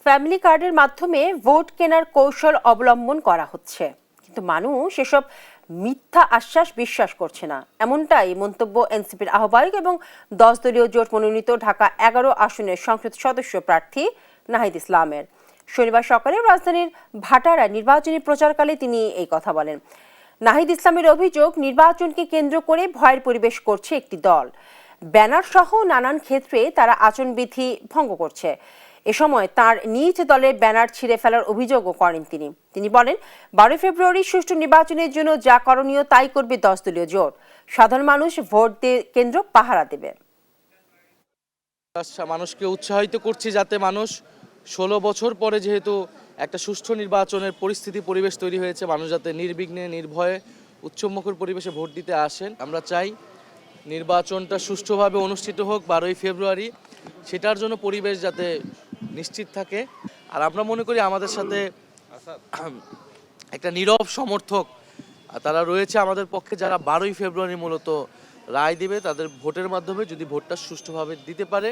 Family কার্ডের মাধ্যমে vote কেনার কৌশল অবলম্বন করা হচ্ছে, কিন্তু মানুষ এসব মিথ্যা আশ্বাস বিশ্বাস করছে না, এমনটাই মন্তব্য এনসিপির আহ্বায়ক এবং 10 দলীয় জোট মনোনীত ঢাকা 11 আসনের সংসদ সদস্য প্রার্থী নাহিদ ইসলামের। শনিবার সকালে রাজধানীর ভাটারায় নির্বাচনী প্রচারকালে তিনি এই কথা বলেন। নাহিদ ইসলামের অভিযোগ, নির্বাচনকে কেন্দ্র করে ভয়ের পরিবেশ করছে একটি দল। ব্যানার সহ নানান ক্ষেত্রে তারা আচরণবিধি ভঙ্গ করছে। এ সময় তার নিজ দলের ব্যানার ছিঁড়ে ফেলার অভিযোগও করেন তিনি বলেন, 12 ফেব্রুয়ারি সুষ্ঠু নির্বাচনের জন্য যা করণীয় তাই করবে 10 দলীয় জোট। সাধারণ মানুষ ভোট দিয়ে কেন্দ্র পাহারা দেবে। মানুষকে উৎসাহিত করছি যাতে মানুষ 16 বছর পরে যেহেতু একটা সুষ্ঠু নির্বাচনের পরিবেশ তৈরি হয়েছে, মানুষ যাতে নির্বিঘ্নে নির্ভয়ে উৎসবমুখর পরিবেশে ভোট দিতে আসেন। আমরা চাই নির্বাচনটা সুষ্ঠুভাবে অনুষ্ঠিত হোক 12ই ফেব্রুয়ারি, সেটার জন্য পরিবেশ যাতে নিশ্চিত থাকে। আর আমরা মনে করি আমাদের সাথে একটা নীরব সমর্থক তারা রয়েছে আমাদের পক্ষে, যারা 12ই ফেব্রুয়ারি মূলত রায় দিবে তাদের ভোটের মাধ্যমে, যদি ভোটটা সুষ্ঠুভাবে দিতে পারে।